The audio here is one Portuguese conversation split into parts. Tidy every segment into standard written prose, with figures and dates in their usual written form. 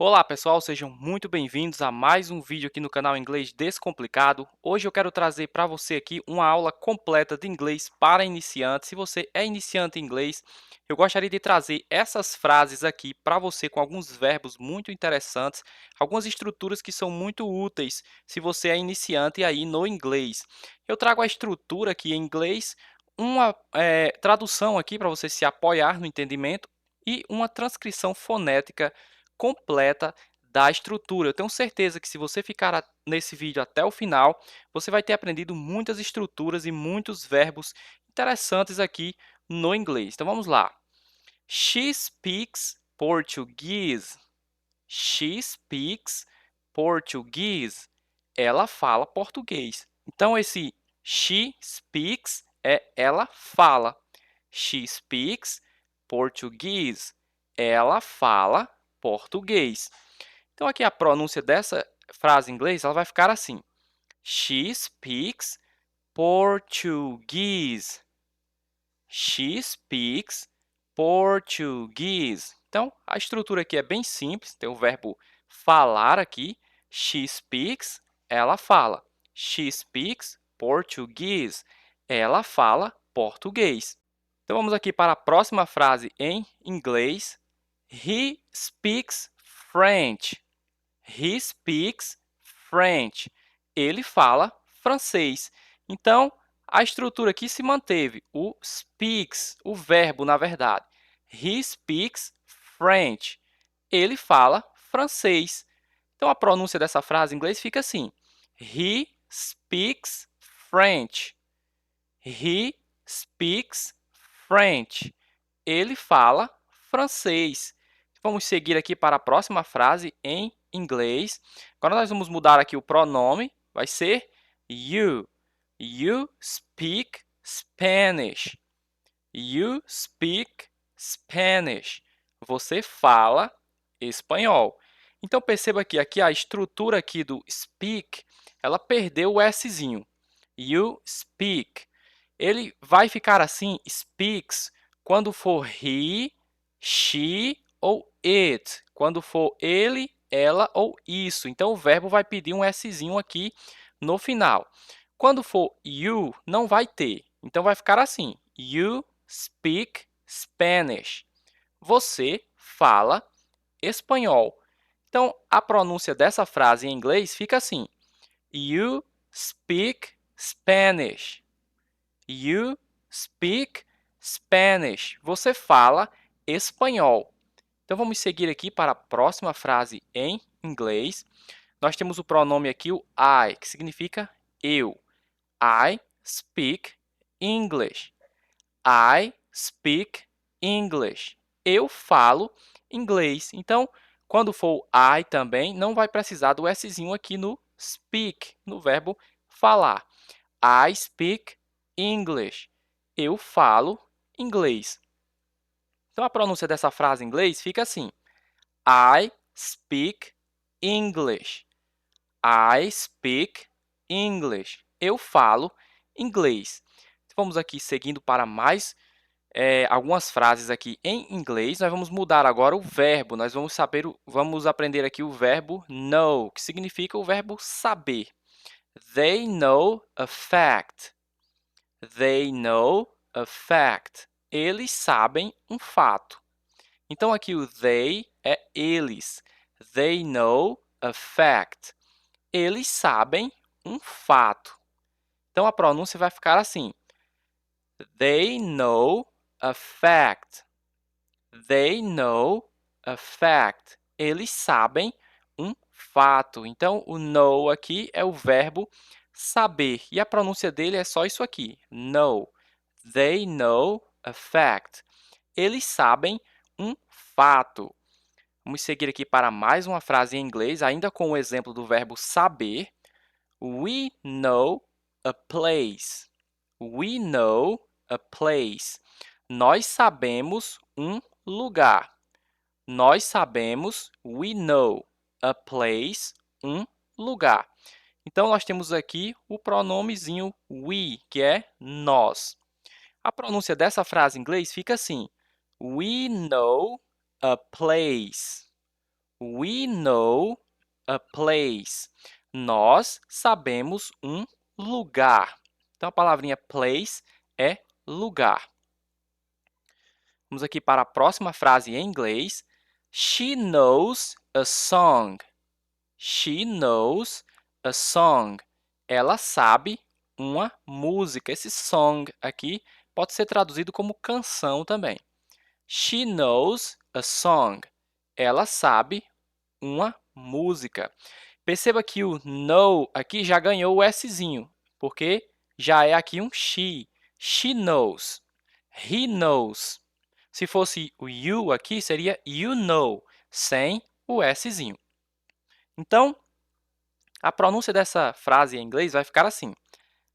Olá pessoal, sejam muito bem-vindos a mais um vídeo aqui no canal Inglês Descomplicado. Hoje eu quero trazer para você aqui uma aula completa de inglês para iniciantes. Se você é iniciante em inglês, eu gostaria de trazer essas frases aqui para você com alguns verbos muito interessantes, algumas estruturas que são muito úteis se você é iniciante aí no inglês. Eu trago a estrutura aqui em inglês, uma tradução aqui para você se apoiar no entendimento e uma transcrição fonética completa da estrutura. Eu tenho certeza que se você ficar nesse vídeo até o final, você vai ter aprendido muitas estruturas e muitos verbos interessantes aqui no inglês. Então vamos lá. She speaks Portuguese. She speaks Portuguese. Ela fala português. Então esse she speaks é ela fala. She speaks Portuguese. Ela fala português. Então, aqui a pronúncia dessa frase em inglês ela vai ficar assim. She speaks Portuguese. She speaks Portuguese. Então, a estrutura aqui é bem simples. Tem o verbo falar aqui. She speaks, ela fala. She speaks Portuguese. Ela fala português. Então, vamos aqui para a próxima frase em inglês. He speaks French. He speaks French. Ele fala francês. Então, a estrutura aqui se manteve. O speaks, o verbo, na verdade. He speaks French. Ele fala francês. Então, a pronúncia dessa frase em inglês fica assim. He speaks French. He speaks French. Ele fala francês. Vamos seguir aqui para a próxima frase em inglês. Agora nós vamos mudar aqui o pronome. Vai ser you. You speak Spanish. You speak Spanish. Você fala espanhol. Então perceba que aqui a estrutura aqui do speak, ela perdeu o szinho. You speak. Ele vai ficar assim, speaks, quando for he, she ou it. Quando for ele, ela ou isso. Então, o verbo vai pedir um szinho aqui no final. Quando for you, não vai ter. Então, vai ficar assim. You speak Spanish. Você fala espanhol. Então, a pronúncia dessa frase em inglês fica assim. You speak Spanish. You speak Spanish. Você fala espanhol. Então, vamos seguir aqui para a próxima frase em inglês. Nós temos o pronome aqui, o I, que significa eu. I speak English. I speak English. Eu falo inglês. Então, quando for I também, não vai precisar do Szinho aqui no speak, no verbo falar. I speak English. Eu falo inglês. Então, a pronúncia dessa frase em inglês fica assim. I speak English. I speak English. Eu falo inglês. Vamos aqui seguindo para mais algumas frases aqui em inglês. Nós vamos mudar agora o verbo. Nós vamos aprender aqui o verbo know, que significa o verbo saber. They know a fact. They know a fact. Eles sabem um fato. Então, aqui o they é eles. They know a fact. Eles sabem um fato. Então, a pronúncia vai ficar assim. They know a fact. They know a fact. Eles sabem um fato. Então, o know aqui é o verbo saber. E a pronúncia dele é só isso aqui. Know. They know a fact. Eles sabem um fato. Vamos seguir aqui para mais uma frase em inglês, ainda com o exemplo do verbo saber. We know a place. We know a place. Nós sabemos um lugar. Nós sabemos, we know, a place, um lugar. Então, nós temos aqui o pronomezinho we, que é nós. A pronúncia dessa frase em inglês fica assim. We know a place. We know a place. Nós sabemos um lugar. Então, a palavrinha place é lugar. Vamos aqui para a próxima frase em inglês. She knows a song. She knows a song. Ela sabe uma música. Esse song aqui pode ser traduzido como canção também. She knows a song. Ela sabe uma música. Perceba que o know aqui já ganhou o Szinho, porque já é aqui um she. She knows. He knows. Se fosse o you aqui, seria you know, sem o Szinho. Então, a pronúncia dessa frase em inglês vai ficar assim.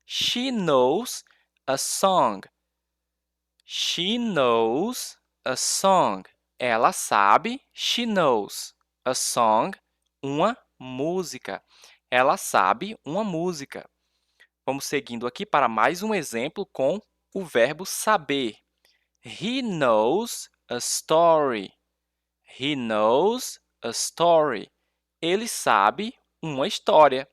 She knows a song. She knows a song. Ela sabe, she knows. A song, uma música. Ela sabe uma música. Vamos seguindo aqui para mais um exemplo com o verbo saber. He knows a story. He knows a story. Ele sabe uma história.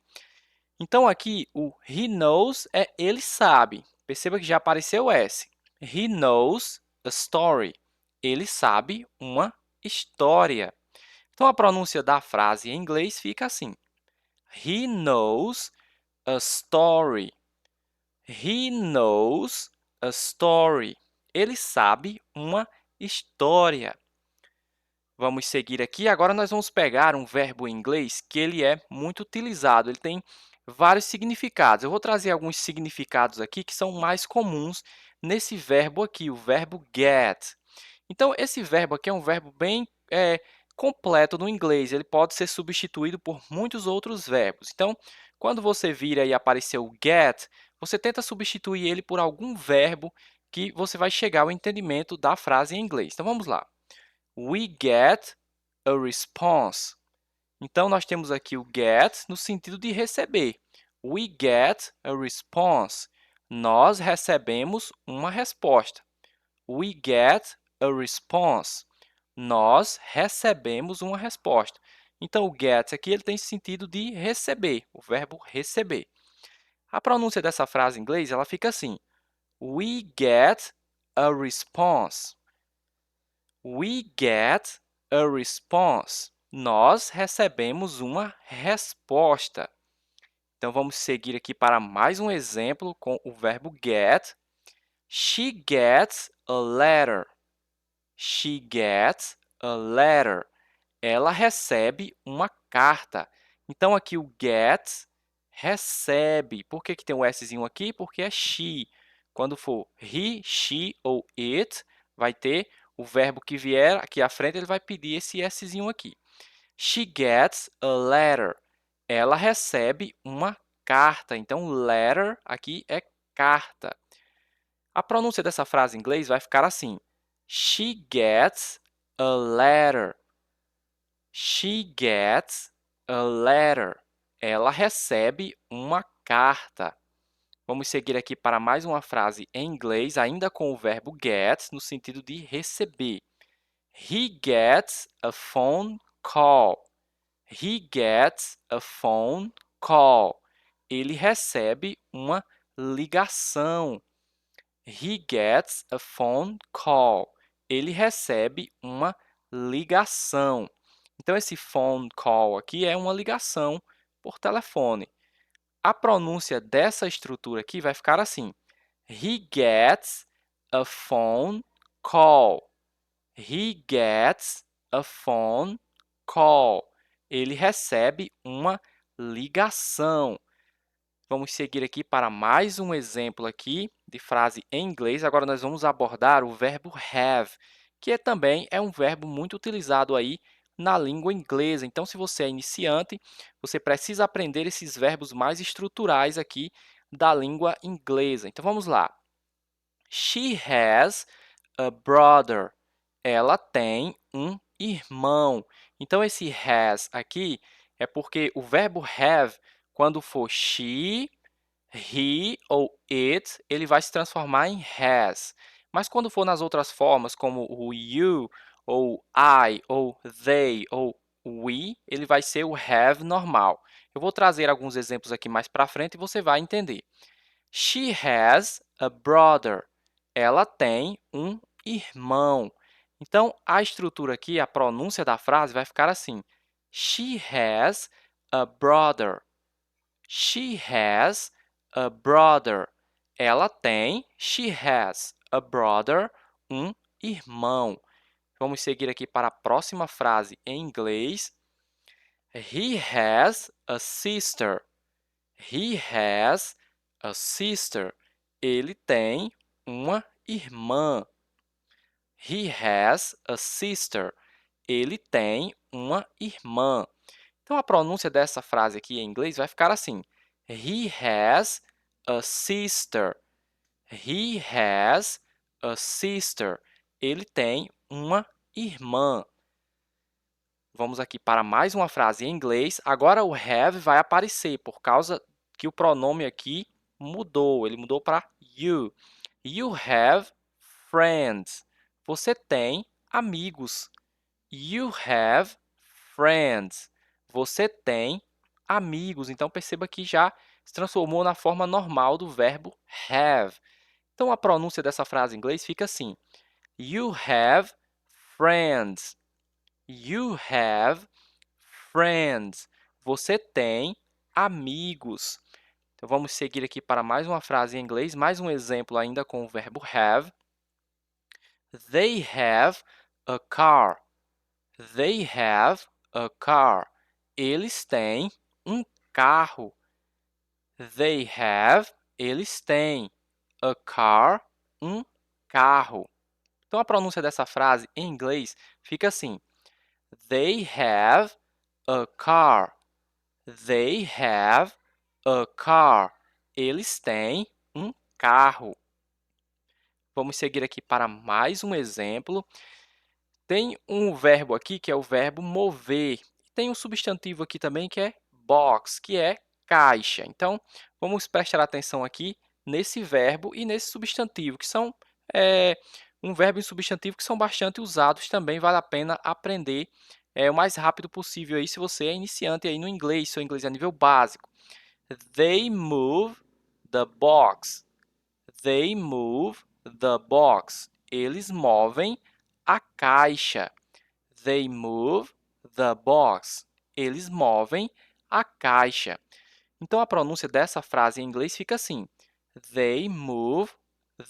Então, aqui, o he knows é ele sabe. Perceba que já apareceu o S. He knows a story. Ele sabe uma história. Então, a pronúncia da frase em inglês fica assim. He knows a story. He knows a story. Ele sabe uma história. Vamos seguir aqui. Agora, nós vamos pegar um verbo em inglês que ele é muito utilizado. Ele tem vários significados. Eu vou trazer alguns significados aqui que são mais comuns nesse verbo aqui, o verbo get. Então, esse verbo aqui é um verbo bem completo no inglês. Ele pode ser substituído por muitos outros verbos. Então, quando você vira e aparecer o get, você tenta substituir ele por algum verbo que você vai chegar ao entendimento da frase em inglês. Então, vamos lá. We get a response. Então, nós temos aqui o get no sentido de receber. We get a response. Nós recebemos uma resposta. We get a response. Nós recebemos uma resposta. Então, o get aqui ele tem sentido de receber, o verbo receber. A pronúncia dessa frase em inglês ela fica assim. We get a response. We get a response. Nós recebemos uma resposta. Então, vamos seguir aqui para mais um exemplo com o verbo get. She gets a letter. She gets a letter. Ela recebe uma carta. Então, aqui o get recebe. Por que tem um Szinho aqui? Porque é she. Quando for he, she ou it, vai ter o verbo que vier aqui à frente, ele vai pedir esse Szinho aqui. She gets a letter. Ela recebe uma carta. Então, letter aqui é carta. A pronúncia dessa frase em inglês vai ficar assim. She gets a letter. She gets a letter. Ela recebe uma carta. Vamos seguir aqui para mais uma frase em inglês, ainda com o verbo get, no sentido de receber. He gets a phone call. He gets a phone call. Ele recebe uma ligação. He gets a phone call. Ele recebe uma ligação. Então, esse phone call aqui é uma ligação por telefone. A pronúncia dessa estrutura aqui vai ficar assim. He gets a phone call. He gets a phone call. Ele recebe uma ligação. Vamos seguir aqui para mais um exemplo aqui de frase em inglês. Agora nós vamos abordar o verbo have, que também é um verbo muito utilizado aí na língua inglesa. Então, se você é iniciante, você precisa aprender esses verbos mais estruturais aqui da língua inglesa. Então, vamos lá. She has a brother. Ela tem um irmão. Então, esse has aqui é porque o verbo have, quando for she, he ou it, ele vai se transformar em has. Mas quando for nas outras formas, como o you, ou I, ou they, ou we, ele vai ser o have normal. Eu vou trazer alguns exemplos aqui mais para frente e você vai entender. She has a brother. Ela tem um irmão. Então, a estrutura aqui, a pronúncia da frase vai ficar assim. She has a brother. She has a brother. Ela tem, she has a brother, um irmão. Vamos seguir aqui para a próxima frase em inglês. He has a sister. He has a sister. Ele tem uma irmã. He has a sister. Ele tem uma irmã. Então, a pronúncia dessa frase aqui em inglês vai ficar assim. He has a sister. He has a sister. Ele tem uma irmã. Vamos aqui para mais uma frase em inglês. Agora o have vai aparecer por causa que o pronome aqui mudou. Ele mudou para you. You have friends. Você tem amigos. You have friends. Você tem amigos. Então, perceba que já se transformou na forma normal do verbo have. Então, a pronúncia dessa frase em inglês fica assim. You have friends. You have friends. Você tem amigos. Então, vamos seguir aqui para mais uma frase em inglês, mais um exemplo ainda com o verbo have. They have a car. They have a car. Eles têm um carro. They have, eles têm. A car, um carro. Então, a pronúncia dessa frase em inglês fica assim. They have a car. They have a car. Eles têm um carro. Vamos seguir aqui para mais um exemplo. Tem um verbo aqui que é o verbo mover. Tem um substantivo aqui também que é box, que é caixa. Então, vamos prestar atenção aqui nesse verbo e nesse substantivo, que são um verbo e um substantivo que são bastante usados também. Vale a pena aprender o mais rápido possível aí, se você é iniciante aí no inglês, seu inglês é nível básico. They move the box. They move the box. Eles movem a caixa. They move the box. Eles movem a caixa. Então, a pronúncia dessa frase em inglês fica assim. They move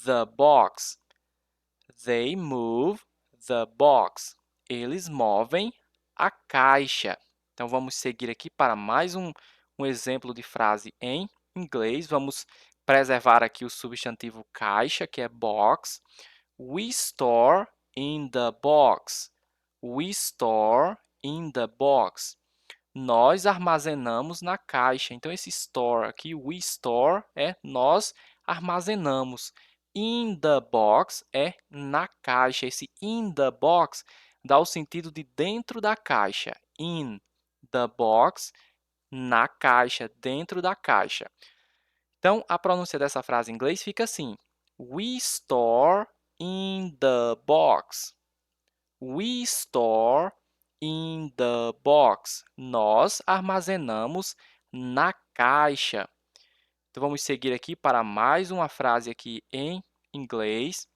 the box. They move the box. Eles movem a caixa. Então, vamos seguir aqui para mais um exemplo de frase em inglês. Vamos preservar aqui o substantivo caixa, que é box. We store in the box. We store in the box. Nós armazenamos na caixa. Então, esse store aqui, we store, é nós armazenamos. In the box é na caixa. Esse in the box dá o sentido de dentro da caixa. In the box, na caixa, dentro da caixa. Então, a pronúncia dessa frase em inglês fica assim. We store in the box. We store in the box. Nós armazenamos na caixa. Então, vamos seguir aqui para mais uma frase aqui em inglês.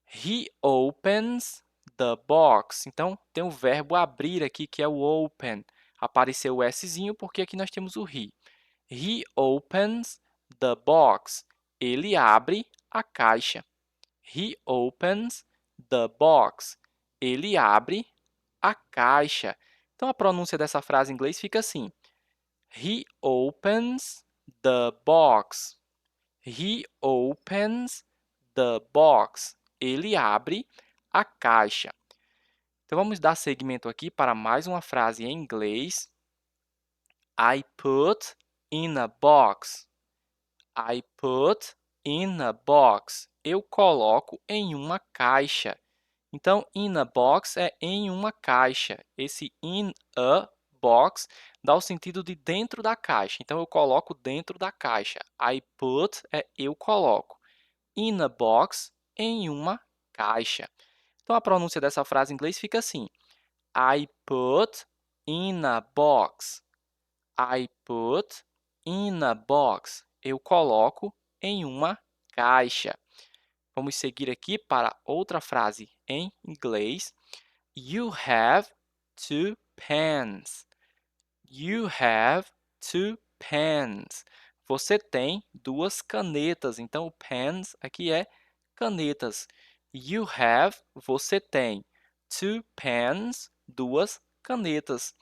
He opens the box. Então, tem o verbo abrir aqui, que é o open. Apareceu o Szinho porque aqui nós temos o he. He opens the box. Ele abre a caixa. He opens the box. Ele abre a caixa. Então, a pronúncia dessa frase em inglês fica assim. He opens the box. He opens the box. Ele abre a caixa. Então, vamos dar seguimento aqui para mais uma frase em inglês. I put in a box. I put in a box. Eu coloco em uma caixa. Então, in a box é em uma caixa. Esse in a box dá o sentido de dentro da caixa. Então, eu coloco dentro da caixa. I put é eu coloco. In a box, em uma caixa. Então, a pronúncia dessa frase em inglês fica assim. I put in a box. I put in a box. Eu coloco em uma caixa. Vamos seguir aqui para outra frase em inglês. You have two pens. You have two pens. Você tem duas canetas. Então, o pens aqui é canetas. You have, você tem. Two pens, duas canetas.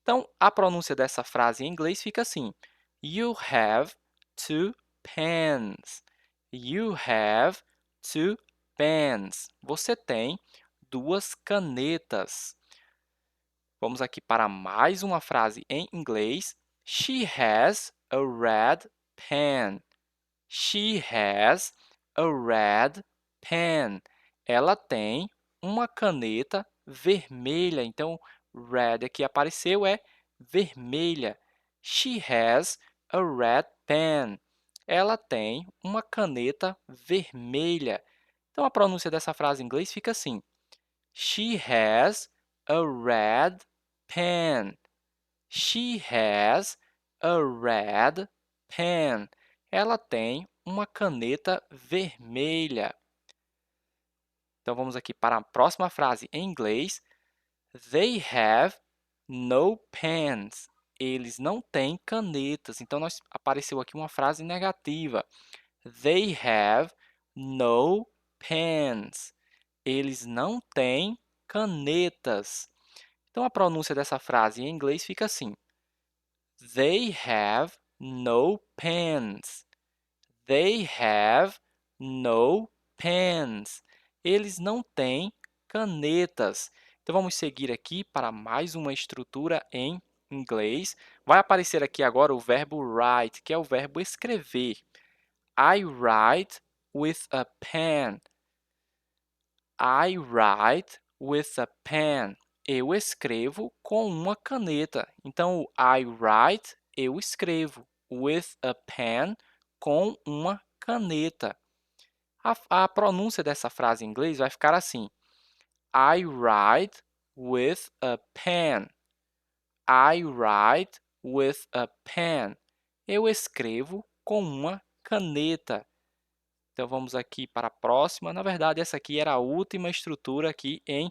Então, a pronúncia dessa frase em inglês fica assim. You have two pens. You have two pens. Você tem duas canetas. Vamos aqui para mais uma frase em inglês. She has a red pen. She has a red pen. Ela tem uma caneta vermelha. Então, red aqui apareceu é vermelha. She has a red pen. Ela tem uma caneta vermelha. Então, a pronúncia dessa frase em inglês fica assim. She has a red pen. She has a red pen. Ela tem uma caneta vermelha. Então, vamos aqui para a próxima frase em inglês. They have no pens. Eles não têm canetas. Então, apareceu aqui uma frase negativa. They have no pens. Eles não têm canetas. Então, a pronúncia dessa frase em inglês fica assim. They have no pens. They have no pens. Eles não têm canetas. Então, vamos seguir aqui para mais uma estrutura em inglês. Vai aparecer aqui agora o verbo write, que é o verbo escrever. I write with a pen. I write with a pen. Eu escrevo com uma caneta. Então, o I write, eu escrevo. With a pen, com uma caneta. A pronúncia dessa frase em inglês vai ficar assim. I write with a pen. I write with a pen. Eu escrevo com uma caneta. Então, vamos aqui para a próxima. Na verdade, essa aqui era a última estrutura aqui em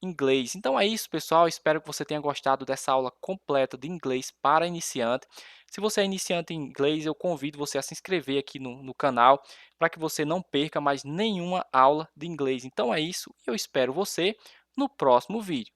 inglês. Então, é isso, pessoal. Espero que você tenha gostado dessa aula completa de inglês para iniciante. Se você é iniciante em inglês, eu convido você a se inscrever aqui no canal para que você não perca mais nenhuma aula de inglês. Então, é isso. Eu espero você no próximo vídeo.